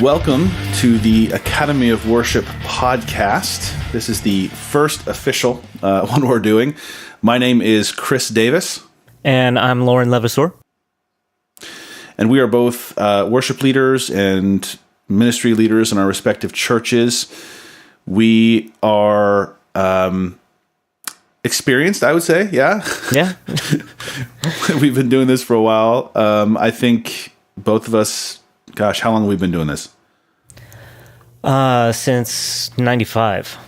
Welcome to the Academy of Worship podcast. This is the first official one we're doing. My name is Chris Davis. And I'm Lauren Levasseur. And we are both worship leaders and ministry leaders in our respective churches. We are experienced, I would say, yeah? Yeah. We've been doing this for a while. I think both of us, gosh, how long have we been doing this? Since 95.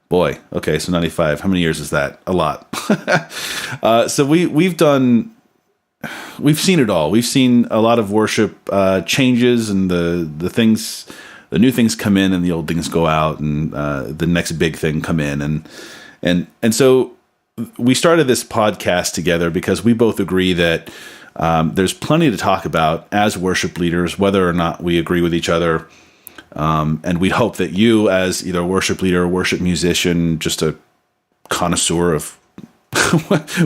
Boy, okay, so 95. How many years is that? A lot. So we've seen it all. We've seen a lot of worship changes, and the new things come in, and the old things go out, and the next big thing come in, and so we started this podcast together because we both agree that there's plenty to talk about as worship leaders, whether or not we agree with each other. And we'd hope that you, as either a worship leader, a worship musician, just a connoisseur of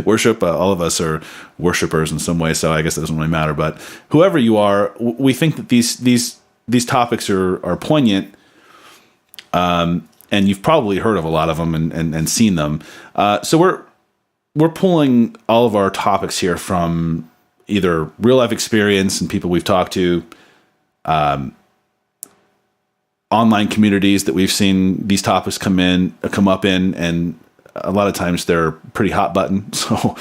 worship, all of us are worshipers in some way, so I guess it doesn't really matter. But whoever you are, we think that these topics are poignant, and you've probably heard of a lot of them and seen them. So we're pulling all of our topics here from either real life experience and people we've talked to, online communities that we've seen these topics come up in, and a lot of times they're pretty hot button. So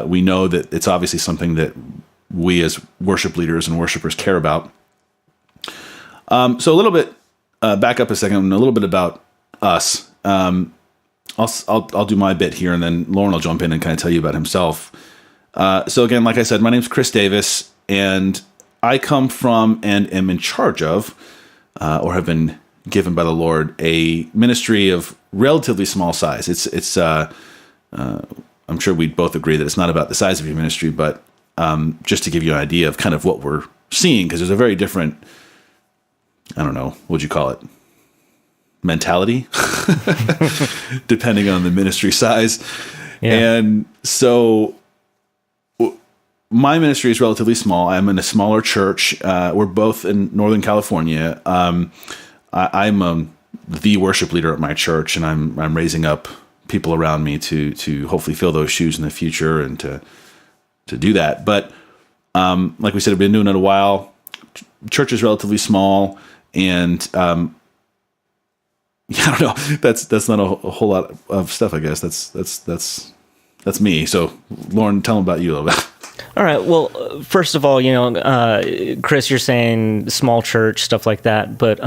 we know that it's obviously something that we as worship leaders and worshipers care about. So a little bit, back up a second, a little bit about us. I'll do my bit here, and then Lauren will jump in and kind of tell you about himself. So again, like I said, my name's Chris Davis, and I come from and am in charge of, or have been given by the Lord, a ministry of relatively small size. It's I'm sure we'd both agree that it's not about the size of your ministry, but just to give you an idea of kind of what we're seeing, because there's a very different, I don't know, what'd you call it? Mentality, depending on the ministry size. Yeah. And so my ministry is relatively small. I'm in a smaller church. We're both in Northern California. I'm the worship leader at my church, and I'm raising up people around me to hopefully fill those shoes in the future and to do that. But like we said, I've been doing it a while. Church is relatively small, and I don't know. That's not a whole lot of stuff, I guess. That's me. So Lauren, tell them about you a little bit. All right. Well, first of all, Chris, you're saying small church, stuff like that. But,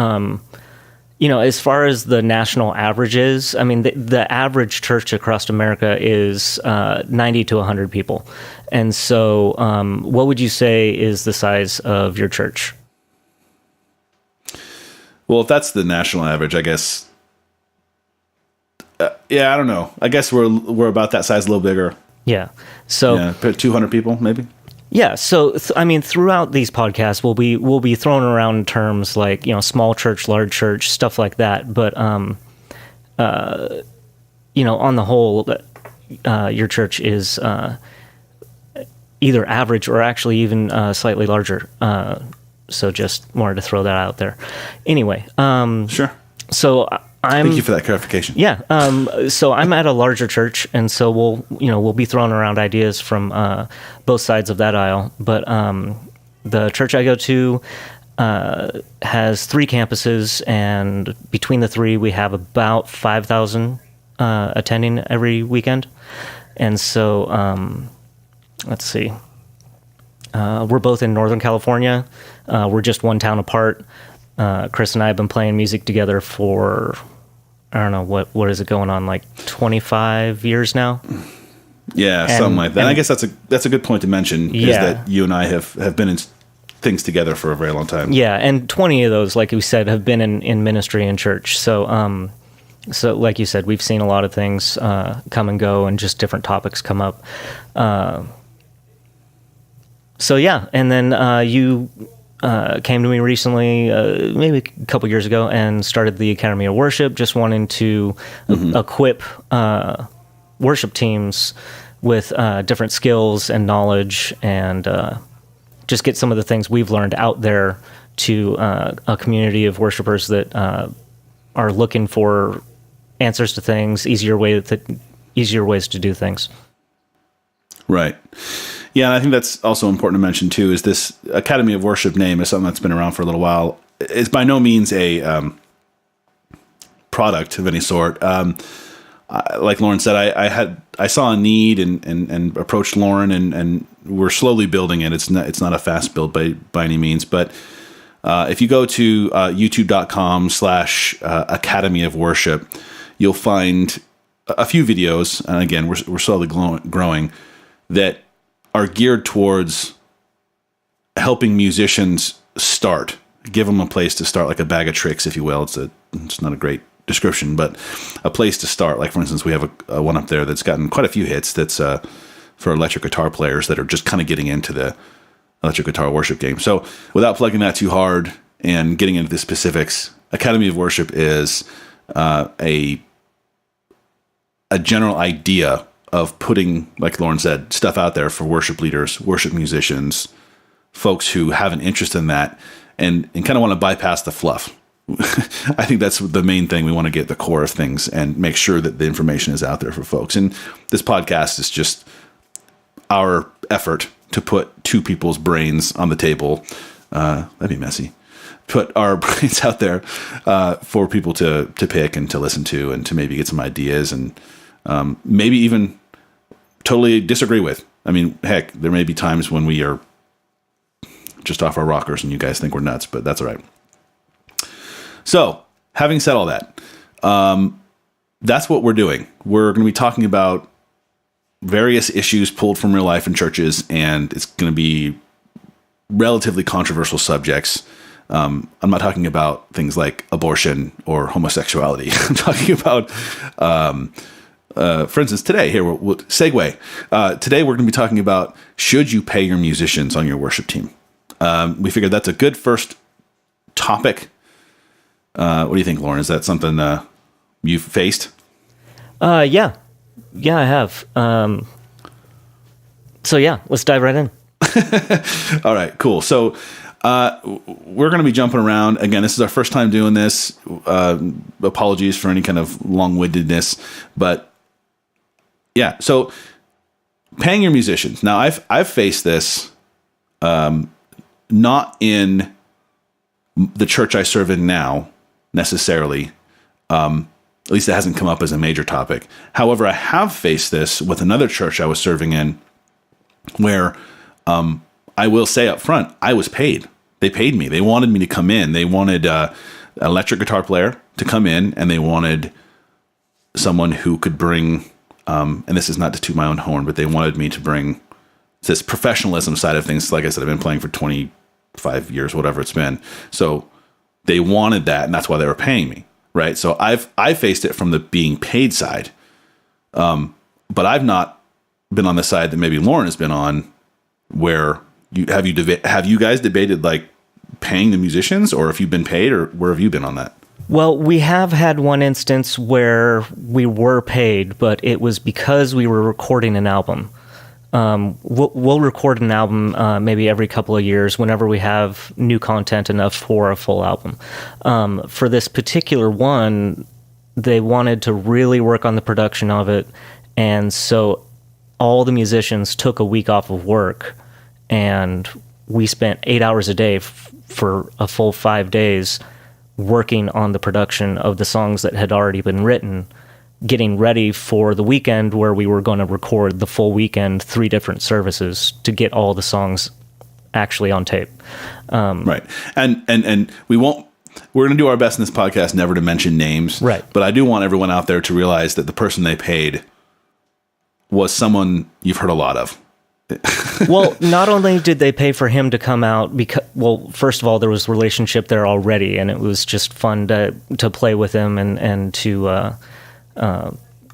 as far as the national average is, I mean, the average church across America is 90 to 100 people. And so what would you say is the size of your church? Well, if that's the national average, I guess, I don't know. I guess we're about that size, a little bigger. Yeah. So 200 people, maybe. Yeah. So throughout these podcasts, we'll be throwing around terms like small church, large church, stuff like that. But on the whole, your church is either average or actually even slightly larger. So just wanted to throw that out there. Anyway. Sure. So. Thank you for that clarification. Yeah. So I'm at a larger church, and so we'll be throwing around ideas from both sides of that aisle. But the church I go to has 3 campuses, and between the 3, we have about 5,000 attending every weekend. And so let's see. We're both in Northern California. We're just one town apart. Chris and I have been playing music together for, I don't know, what is it going on, like 25 years now? Yeah, something like that. And I guess that's a good point to mention, is that you and I have been in things together for a very long time. Yeah, and 20 of those, like we said, have been in ministry and church. So like you said, we've seen a lot of things come and go, and just different topics come up. So yeah, and then you came to me recently, maybe a couple years ago, and started the Academy of Worship, just wanting to equip worship teams with different skills and knowledge, and just get some of the things we've learned out there to a community of worshipers that are looking for answers to things, easier ways to do things. Right. Yeah, and I think that's also important to mention too. Is this Academy of Worship name is something that's been around for a little while. It's by no means a product of any sort. Like Lauren said, I saw a need and approached Lauren, and we're slowly building it. It's not a fast build by any means, but if you go to youtube.com/Academy of Worship, you'll find a few videos, and again, we're slowly growing, that are geared towards helping musicians start, give them a place to start, like a bag of tricks, if you will. It's not a great description, but a place to start. Like, for instance, we have a one up there that's gotten quite a few hits that's for electric guitar players that are just kind of getting into the electric guitar worship game. So without plugging that too hard and getting into the specifics, Academy of Worship is a general idea of putting, like Lauren said, stuff out there for worship leaders, worship musicians, folks who have an interest in that and kind of want to bypass the fluff. I think that's the main thing. We want to get the core of things and make sure that the information is out there for folks. And this podcast is just our effort to put two people's brains on the table. That'd be messy. Put our brains out there for people to pick and to listen to and to maybe get some ideas and maybe even totally disagree with. I mean, heck, there may be times when we are just off our rockers and you guys think we're nuts, but that's all right. So, having said all that, that's what we're doing. We're going to be talking about various issues pulled from real life in churches, and it's going to be relatively controversial subjects. I'm not talking about things like abortion or homosexuality. I'm talking about, for instance, today, here, we'll segue. Today, we're going to be talking about, should you pay your musicians on your worship team? We figured that's a good first topic. What do you think, Lauren? Is that something you've faced? Yeah, I have. So yeah, let's dive right in. All right, cool. So we're going to be jumping around. Again, this is our first time doing this. Apologies for any kind of long-windedness, but yeah. So paying your musicians. Now, I've faced this, not in the church I serve in now, necessarily. At least it hasn't come up as a major topic. However, I have faced this with another church I was serving in where I will say up front, I was paid. They paid me. They wanted me to come in. They wanted an electric guitar player to come in, and they wanted someone who could bring, and this is not to toot my own horn, but they wanted me to bring this professionalism side of things. Like I said, I've been playing for 25 years, whatever it's been. So they wanted that, and that's why they were paying me, right? So I faced it from the being paid side, but I've not been on the side that maybe Lauren has been on, where have you guys debated like paying the musicians, or if you've been paid, or where have you been on that? Well, we have had one instance where we were paid, but it was because we were recording an album. We'll record an album maybe every couple of years whenever we have new content enough for a full album. For this particular one, they wanted to really work on the production of it, and so all the musicians took a week off of work, and we spent 8 hours a day for a full 5 days working on the production of the songs that had already been written, getting ready for the weekend where we were going to record the full weekend, 3 different services to get all the songs actually on tape. Right. And we're going to do our best in this podcast never to mention names. Right. But I do want everyone out there to realize that the person they paid was someone you've heard a lot of. Well, not only did they pay for him to come out, because, well, first of all, there was a relationship there already, and it was just fun to play with him and to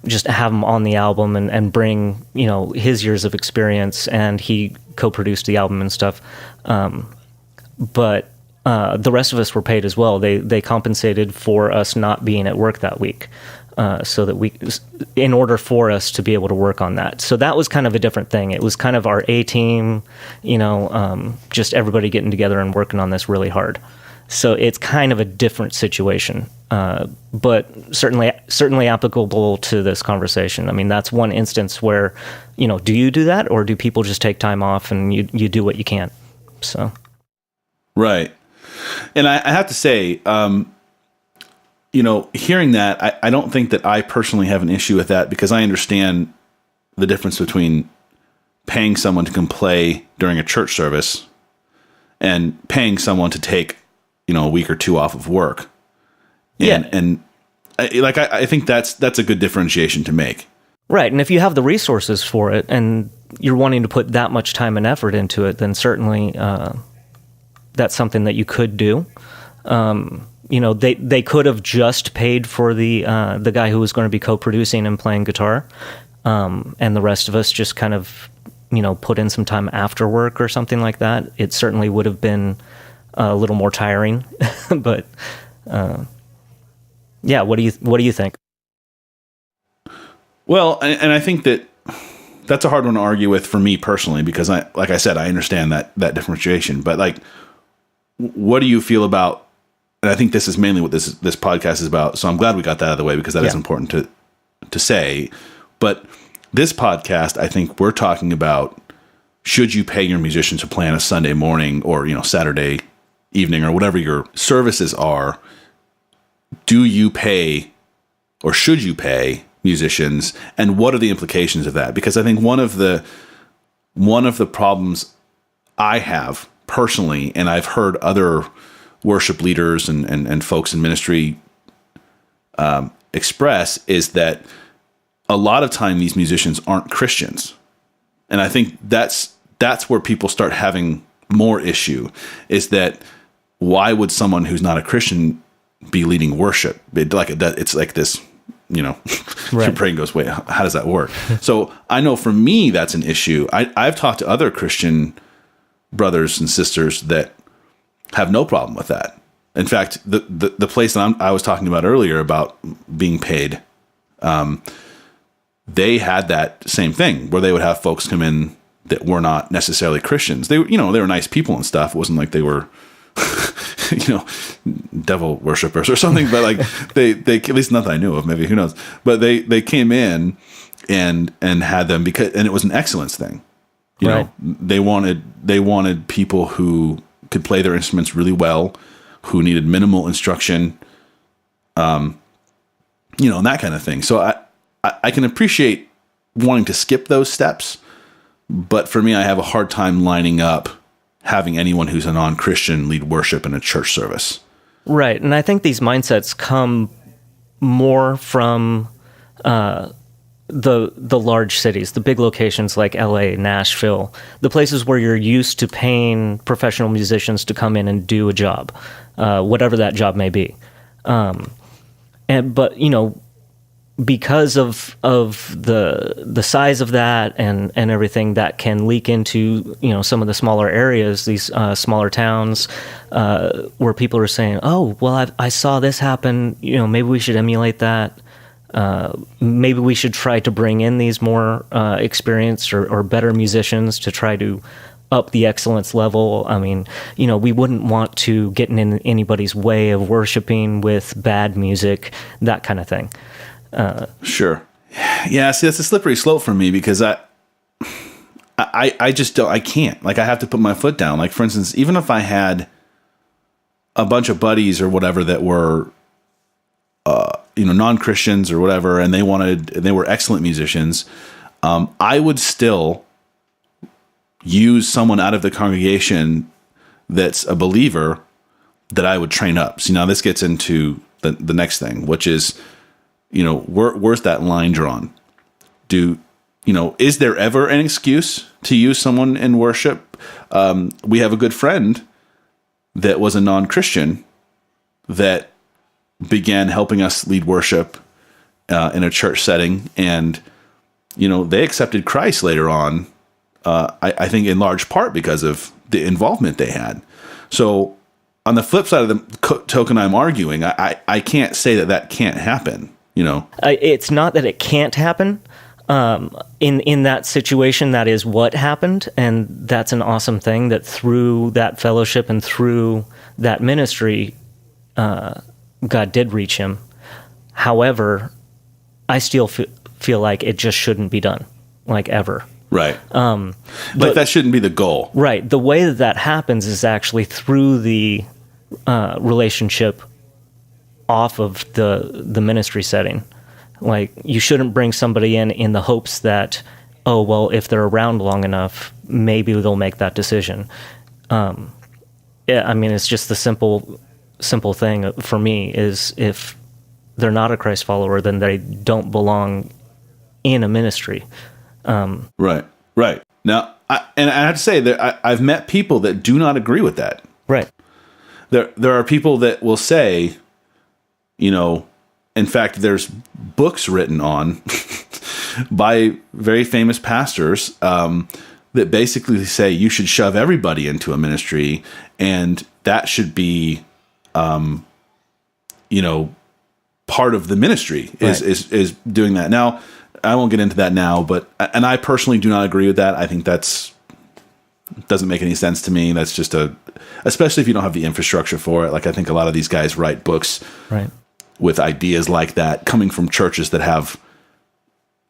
just have him on the album and bring, his years of experience, and he co-produced the album and stuff. But the rest of us were paid as well. They compensated for us not being at work that week. so that in order for us to be able to work on that. So that was kind of a different thing. It was kind of our A team, just everybody getting together and working on this really hard. So it's kind of a different situation, but certainly applicable to this conversation. I mean, that's one instance where, do you do that, or do people just take time off and you do what you can? So, right. And I have to say, hearing that, I don't think that I personally have an issue with that, because I understand the difference between paying someone to come play during a church service and paying someone to take, a week or two off of work. And I think that's a good differentiation to make. Right. And if you have the resources for it and you're wanting to put that much time and effort into it, then certainly that's something that you could do. They could have just paid for the guy who was going to be co-producing and playing guitar, and the rest of us just kind of, put in some time after work or something like that. It certainly would have been a little more tiring, but yeah. What do you think? Well, and I think that's a hard one to argue with for me personally, because like I said, I understand that differentiation. But what do you feel about? And I think this is mainly what this podcast is about. So I'm glad we got that out of the way, because that is important to say. But this podcast, I think we're talking about, should you pay your musician to play on a Sunday morning or Saturday evening or whatever your services are? Do you pay, or should you pay musicians, and what are the implications of that? Because I think one of the problems I have personally, and I've heard other worship leaders and folks in ministry express, is that a lot of time these musicians aren't Christians. And I think that's where people start having more issue, is that why would someone who's not a Christian be leading worship? It's like this, Right. Your brain goes, wait, how does that work? So I know for me, that's an issue. I've talked to other Christian brothers and sisters that have no problem with that. In fact, the place that I was talking about earlier about being paid, they had that same thing where they would have folks come in that were not necessarily Christians. They were nice people and stuff. It wasn't like they were, devil worshippers or something, but they at least not that I knew of, maybe, who knows, but they came in and had them and it was an excellence thing. Right. They wanted people who could play their instruments really well, who needed minimal instruction, and that kind of thing. So I can appreciate wanting to skip those steps, but for me, I have a hard time lining up having anyone who's a non-Christian lead worship in a church service. Right. And I think these mindsets come more from the large cities, the big locations like LA, Nashville, the places where you're used to paying professional musicians to come in and do a job, whatever that job may be. But because of the size of that and everything, that can leak into some of the smaller areas, these smaller towns, where people are saying, "Oh, well, I saw this happen. Maybe we should emulate that. Maybe we should try to bring in these more experienced or better musicians to try to up the excellence level." I mean, we wouldn't want to get in anybody's way of worshiping with bad music, that kind of thing. Sure. Yeah. See, that's a slippery slope for me, because I just don't, I can't, I have to put my foot down. For instance, even if I had a bunch of buddies or whatever that were, non-Christians or whatever, and they were excellent musicians, I would still use someone out of the congregation that's a believer that I would train up. See, now this gets into the next thing, which is, where's that line drawn? Is there ever an excuse to use someone in worship? We have a good friend that was a non-Christian that began helping us lead worship in a church setting, and they accepted Christ later on. I think in large part because of the involvement they had. So on the flip side of the token, I'm arguing, I can't say that can't happen. It's not that it can't happen. In that situation, that is what happened, and that's an awesome thing that through that fellowship and through that ministry, God did reach him. However, I still feel like it just shouldn't be done, like ever. Right. But that shouldn't be the goal. Right. The way that happens is actually through the relationship off of the ministry setting. Like, you shouldn't bring somebody in the hopes that, oh, well, if they're around long enough, maybe they'll make that decision. It's just the simple thing for me is if they're not a Christ follower, then they don't belong in a ministry. Right. Now, I have to say that I've met people that do not agree with that. Right. There are people that will say, in fact, there's books written on by very famous pastors that basically say you should shove everybody into a ministry, and that should be, part of the ministry is doing that. Now, I won't get into that now, and I personally do not agree with that. I think doesn't make any sense to me. That's just especially if you don't have the infrastructure for it. Like, I think a lot of these guys write books, right, with ideas like that coming from churches that have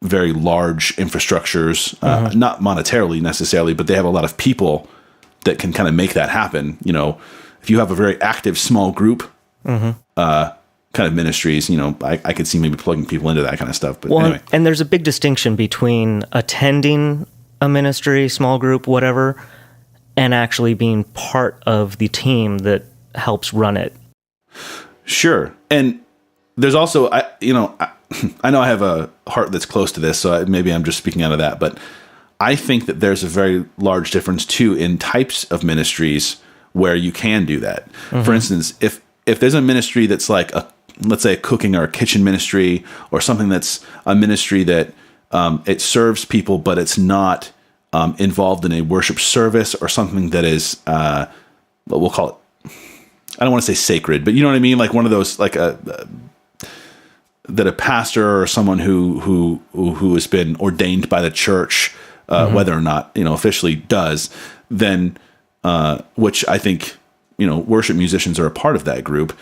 very large infrastructures, not monetarily necessarily, but they have a lot of people that can kind of make that happen. If you have a very active small group, kind of ministries, I could see maybe plugging people into that kind of stuff. But anyway. And there's a big distinction between attending a ministry, small group, whatever, and actually being part of the team that helps run it. Sure. And there's also, I know I have a heart that's close to this, so maybe I'm just speaking out of that, but I think that there's a very large difference too in types of ministries where you can do that. For instance, if there's a ministry that's like let's say a cooking or a kitchen ministry, or something that's a ministry that it serves people, but it's not involved in a worship service, or something that is, we'll call it, I don't want to say sacred, but you know what I mean? Like one of those, like that a pastor or someone who has been ordained by the church, whether or not, officially does, then, which I think, worship musicians are a part of that group,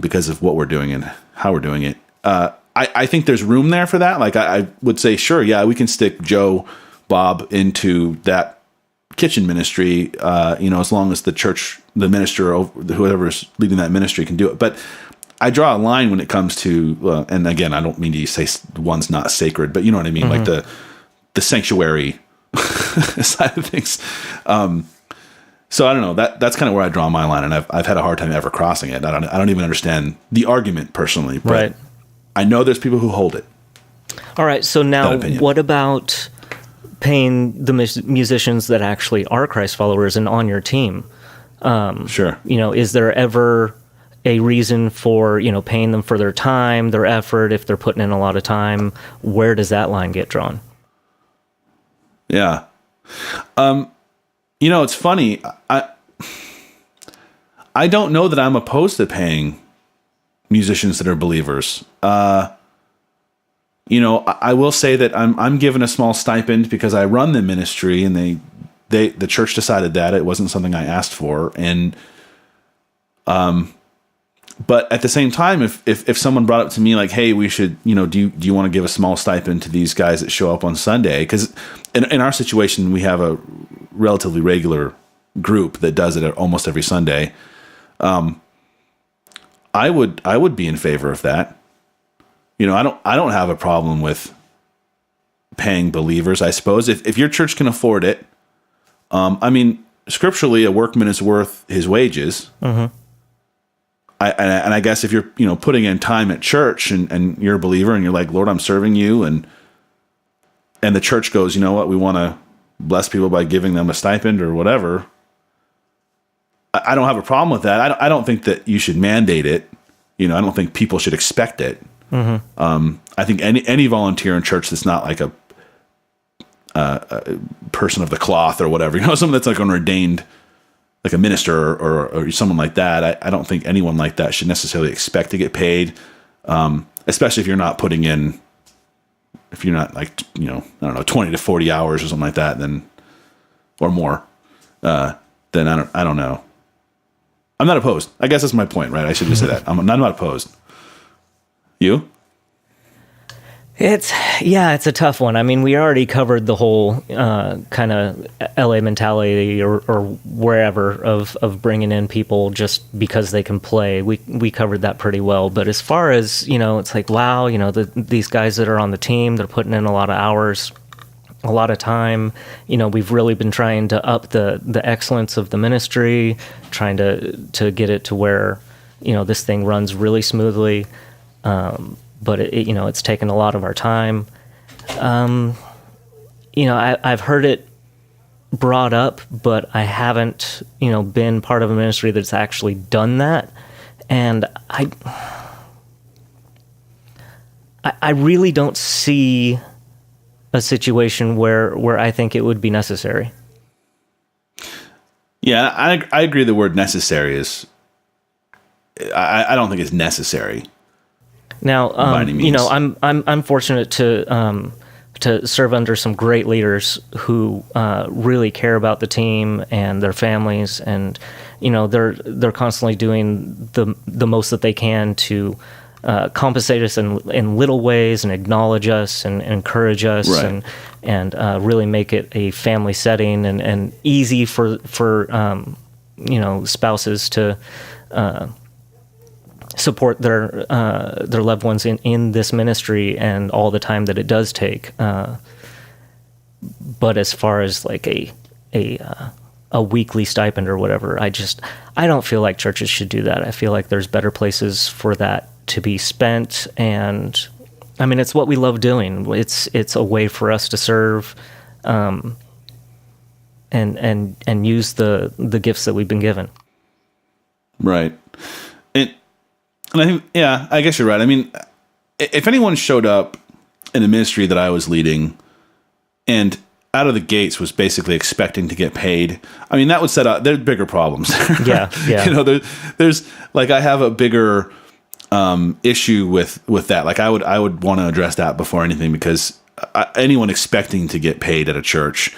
because of what we're doing and how we're doing it. I think there's room there for that. Like I would say, sure, yeah, we can stick Joe, Bob into that kitchen ministry, as long as the church, the minister, or whoever's leading that ministry can do it. But I draw a line when it comes to, and again, I don't mean to say one's not sacred, but you know what I mean, like the sanctuary side of things. So I don't know. That's kind of where I draw my line, and I've had a hard time ever crossing it. I don't even understand the argument personally, but right. I know there's people who hold it. All right. So now, what about paying the musicians that actually are Christ followers and on your team? Sure. Is there ever a reason for, paying them for their time, their effort, if they're putting in a lot of time? Where does that line get drawn? Yeah. It's funny. I don't know that I'm opposed to paying musicians that are believers. I will say that I'm given a small stipend because I run the ministry, and the church decided that. It wasn't something I asked for. And, but at the same time, if someone brought up to me like, hey, we should, do you want to give a small stipend to these guys that show up on Sunday? Because in our situation, we have a relatively regular group that does it almost every Sunday. I would be in favor of that. I don't have a problem with paying believers, I suppose, if your church can afford it. Scripturally, a workman is worth his wages. Mm-hmm. I guess if you're putting in time at church and you're a believer and you're like, Lord, I'm serving you, and the church goes, you know what, we want to bless people by giving them a stipend or whatever. I don't have a problem with that. I don't think that you should mandate it. I don't think people should expect it. Mm-hmm. I think any volunteer in church that's not like a person of the cloth or whatever, someone that's like an ordained, like a minister or someone like that, I don't think anyone like that should necessarily expect to get paid. especially if you're not putting in, if you're not like, I don't know, 20 to 40 hours or something like that, then, or more, then I don't know. I'm not opposed. I guess that's my point, right? I should just say that. I'm not opposed. You? It's a tough one. I mean, we already covered the whole kind of LA mentality or wherever of bringing in people just because they can play. We covered that pretty well. But as far as, it's like, wow, these guys that are on the team, they're putting in a lot of hours, a lot of time. We've really been trying to up the excellence of the ministry, trying to get it to where, this thing runs really smoothly. But it's taken a lot of our time. I've heard it brought up, but I haven't, been part of a ministry that's actually done that. And I really don't see a situation where I think it would be necessary. Yeah, I agree. The word necessary is, I don't think it's necessary. Now, I'm fortunate to serve under some great leaders who really care about the team and their families, and they're constantly doing the most that they can to compensate us in little ways and acknowledge us and encourage us, right. and really make it a family setting and easy for spouses to support their loved ones in this ministry and all the time that it does take. But as far as like a weekly stipend or whatever, I don't feel like churches should do that. I feel like there's better places for that to be spent. And I mean, it's what we love doing. It's a way for us to serve, and use the gifts that we've been given. Right. And I think, yeah, I guess you're right. I mean, if anyone showed up in the ministry that I was leading and out of the gates was basically expecting to get paid, I mean, that would set up, there's bigger problems. Yeah. There's like, I have a bigger issue with that. Like I would want to address that before anything, because anyone expecting to get paid at a church,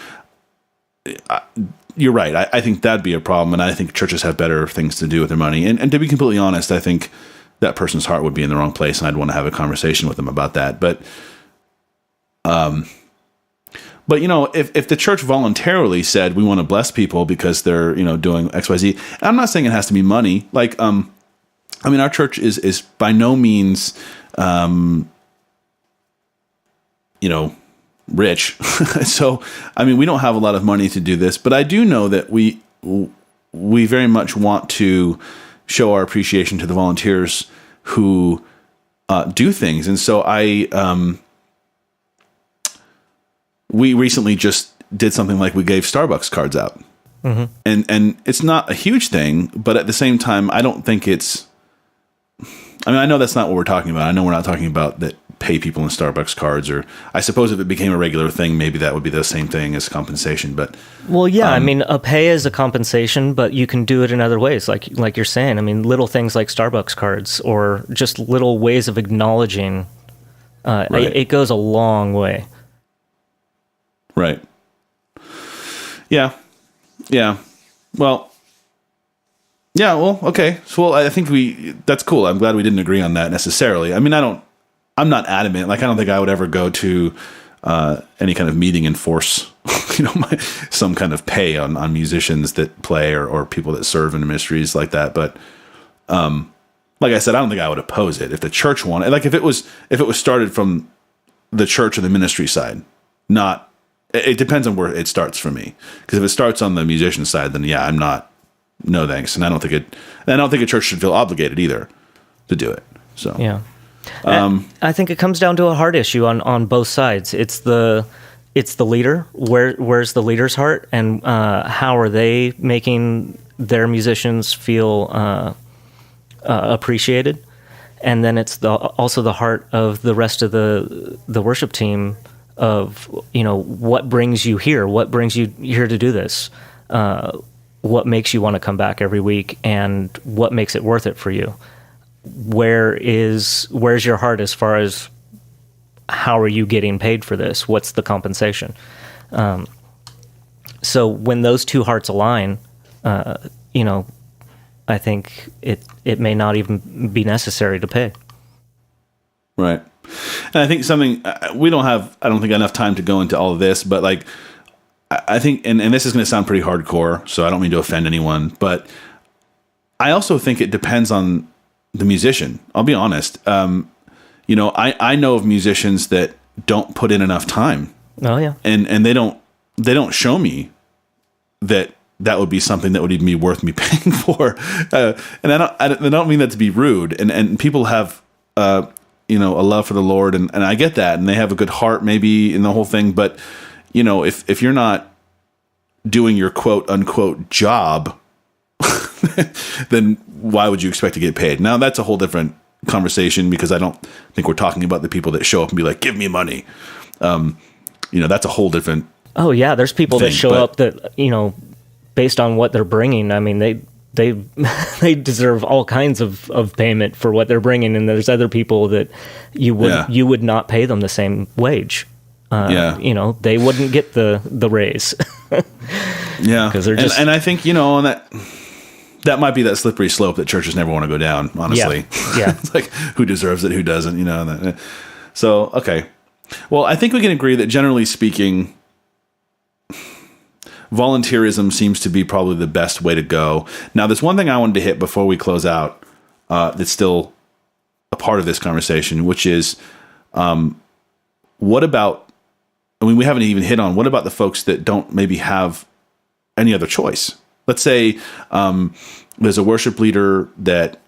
you're right. I think that'd be a problem. And I think churches have better things to do with their money. And to be completely honest, I think that person's heart would be in the wrong place, and I'd want to have a conversation with them about that. But if the church voluntarily said, we want to bless people because they're, doing XYZ, I'm not saying it has to be money. Like, our church is by no means, rich. So, we don't have a lot of money to do this, but I do know that we very much want to show our appreciation to the volunteers who do things. And so we recently just did something like we gave Starbucks cards out. Mm-hmm. And it's not a huge thing, but at the same time, I don't think it's, I know that's not what we're talking about. I know we're not talking about that pay people in Starbucks cards, or I suppose if it became a regular thing, maybe that would be the same thing as compensation. But well, yeah, a pay is a compensation, but you can do it in other ways, like you're saying. little things like Starbucks cards, or just little ways of acknowledging. Right. It goes a long way. Right. Yeah. Well. Yeah. Well. Okay. So, I think that's cool. I'm glad we didn't agree on that necessarily. I'm not adamant. Like, I don't think I would ever go to any kind of meeting and force, some kind of pay on musicians that play or people that serve in ministries like that. But like I said, I don't think I would oppose it if the church wanted. Like, if it was started from the church or the ministry side, not. It depends on where it starts for me. Because if it starts on the musician side, then yeah, I'm not. No thanks, and I don't think a church should feel obligated either to do it. So yeah. I think it comes down to a heart issue on both sides. It's the leader. Where's the leader's heart, and how are they making their musicians feel appreciated? And then it's also the heart of the rest of the worship team of what brings you here, what brings you here to do this, what makes you want to come back every week, and what makes it worth it for you. where's your heart as far as how are you getting paid for this? What's the compensation? So when those two hearts align, I think it may not even be necessary to pay. Right. And I think something we don't have, I don't think enough time to go into all of this, but like, I think, and this is going to sound pretty hardcore, so I don't mean to offend anyone, but I also think it depends on the musician. I'll be honest. I know of musicians that don't put in enough time. Oh yeah. And they don't show me that would be something that would even be worth me paying for. And I don't mean that to be rude. And people have, a love for the Lord, and I get that, and they have a good heart maybe in the whole thing. But, if you're not doing your quote unquote job, then why would you expect to get paid? Now that's a whole different conversation, because I don't think we're talking about the people that show up and be like, give me money. That's a whole different. Oh yeah. There's people that show up that, based on what they're bringing. I mean, they deserve all kinds of payment for what they're bringing. And there's other people that you would not pay them the same wage. They wouldn't get the raise. Yeah. Because they're just, and I think, and that might be that slippery slope that churches never want to go down, honestly. Yeah. It's like, who deserves it, who doesn't, So, okay. Well, I think we can agree that generally speaking, volunteerism seems to be probably the best way to go. Now, there's one thing I wanted to hit before we close out that's still a part of this conversation, which is what about, we haven't even hit on, what about the folks that don't maybe have any other choice? Let's say there's a worship leader that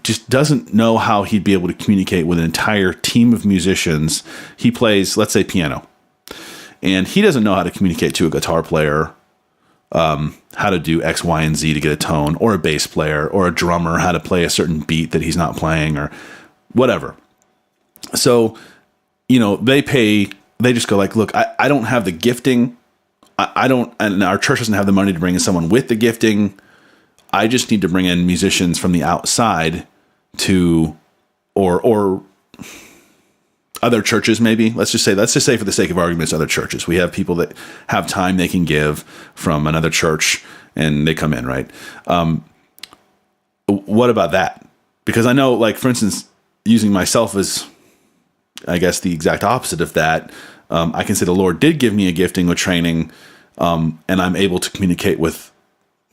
just doesn't know how he'd be able to communicate with an entire team of musicians. He plays, let's say, piano. And he doesn't know how to communicate to a guitar player, how to do X, Y, and Z to get a tone, or a bass player, or a drummer, how to play a certain beat that he's not playing, or whatever. So, they just go like, look, I don't have the gifting. And our church doesn't have the money to bring in someone with the gifting. I just need to bring in musicians from the outside or other churches, maybe. Let's just say for the sake of arguments, other churches. We have people that have time they can give from another church, and they come in, right? What about that? Because I know, like, for instance, using myself as, I guess, the exact opposite of that, I can say the Lord did give me a gifting with training, and I'm able to communicate with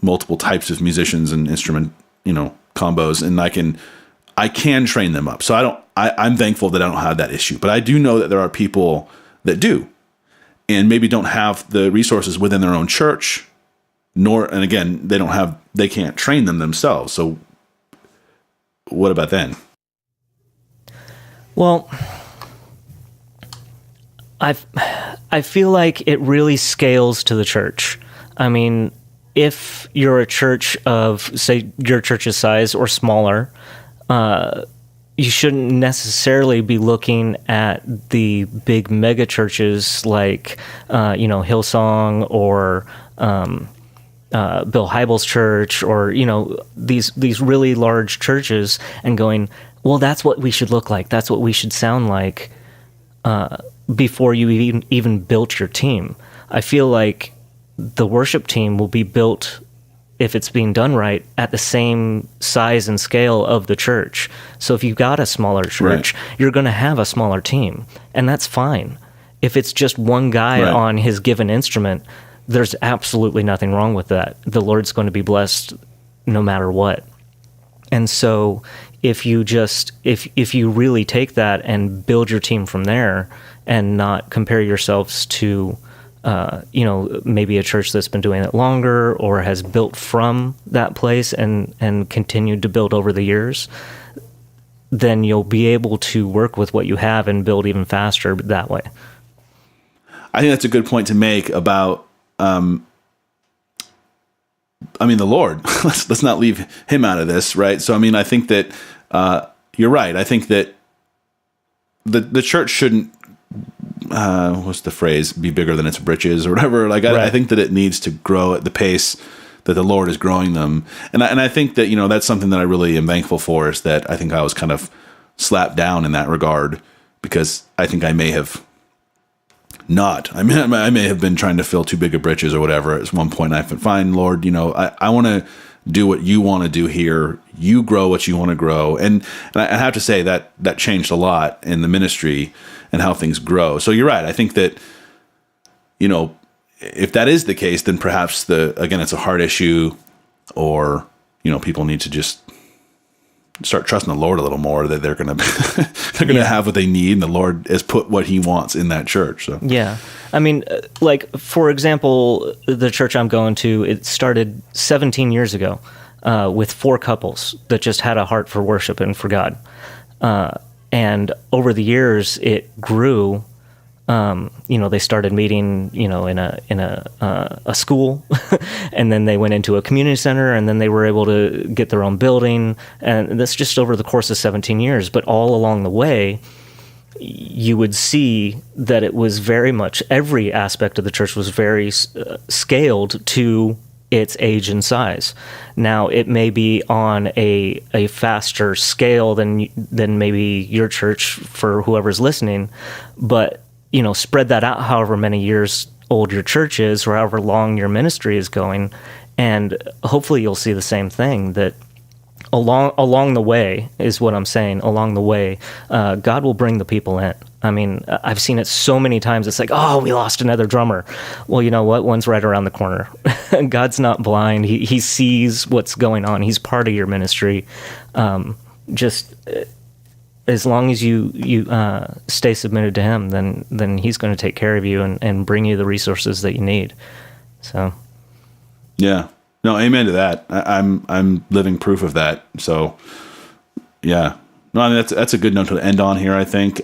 multiple types of musicians and instrument, combos, and I can train them up. So I'm thankful that I don't have that issue, but I do know that there are people that do, and maybe don't have the resources within their own church, and again, they can't train them themselves. So what about then? Well, I feel like it really scales to the church. I mean, if you're a church of, say, your church's size or smaller, you shouldn't necessarily be looking at the big mega churches like, Hillsong or Bill Hybels' church, or these really large churches, and going, well, that's what we should look like. That's what we should sound like. Before you even built your team. I feel like the worship team will be built, if it's being done right, at the same size and scale of the church. So if you've got a smaller church, right, you're going to have a smaller team, and that's fine. If it's just one guy on his given instrument, there's absolutely nothing wrong with that. The Lord's going to be blessed no matter what. And so if you really take that and build your team from there, and not compare yourselves to, maybe a church that's been doing it longer or has built from that place and continued to build over the years, then you'll be able to work with what you have and build even faster that way. I think that's a good point to make about, the Lord. let's not leave him out of this, right? So, I think that you're right. I think that the church shouldn't, what's the phrase, be bigger than its britches or whatever. Like, right. I think that it needs to grow at the pace that the Lord is growing them. And I think that, that's something that I really am thankful for, is that I think I was kind of slapped down in that regard, because I think I may have not. I may have been trying to fill too big of britches or whatever at one point. I thought, fine, Lord, I want to do what you want to do here. You grow what you want to grow. And I have to say that changed a lot in the ministry and how things grow. So you're right. I think that, if that is the case, then perhaps it's a heart issue, or, people need to just start trusting the Lord a little more, that they're going to have what they need, and the Lord has put what he wants in that church. So. Yeah. I mean, like, for example, the church I'm going to, it started 17 years ago with 4 couples that just had a heart for worship and for God. And over the years, it grew. They started meeting, in a school, and then they went into a community center, and then they were able to get their own building. And that's just over the course of 17 years. But all along the way, you would see that it was very much, every aspect of the church was very scaled to its age and size. Now, it may be on a faster scale than maybe your church, for whoever's listening, but spread that out however many years old your church is, or however long your ministry is going, and hopefully you'll see the same thing, that along the way, is what I'm saying, along the way, God will bring the people in. I mean, I've seen it so many times. It's like, oh, we lost another drummer. Well, you know what? One's right around the corner. God's not blind. He sees what's going on. He's part of your ministry. Just as long as you stay submitted to him, then he's going to take care of you and bring you the resources that you need. So, yeah, no, amen to that. I'm living proof of that. So, yeah, no, I mean, that's a good note to end on here, I think.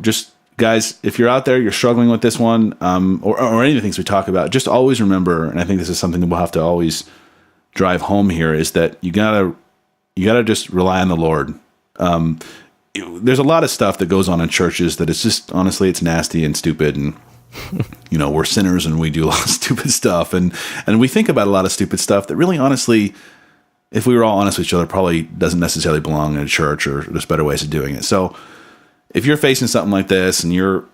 Just guys, if you're out there, you're struggling with this one, or any of the things we talk about, just always remember, and I think this is something that we'll have to always drive home here, is that you gotta just rely on the Lord. There's a lot of stuff that goes on in churches that it's just, honestly, it's nasty and stupid, and we're sinners and we do a lot of stupid stuff, and we think about a lot of stupid stuff that really, honestly, if we were all honest with each other, probably doesn't necessarily belong in a church, or there's better ways of doing it. So if you're facing something like this, and you're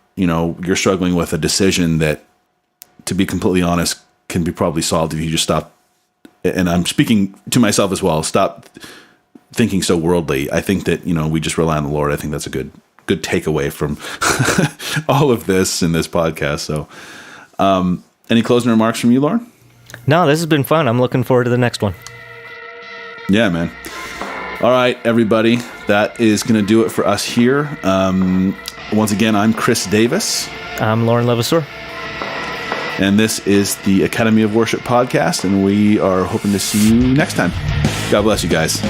struggling with a decision that, to be completely honest, can be probably solved if you just stop, and I'm speaking to myself as well, stop thinking so worldly. I think that, we just rely on the Lord. I think that's a good takeaway from all of this in this podcast. So, any closing remarks from you, Lauren? No, this has been fun. I'm looking forward to the next one. Yeah, man. All right, everybody. That is going to do it for us here. Once again, I'm Chris Davis. I'm Lauren Levasseur. And this is the Academy of Worship podcast, and we are hoping to see you next time. God bless you guys.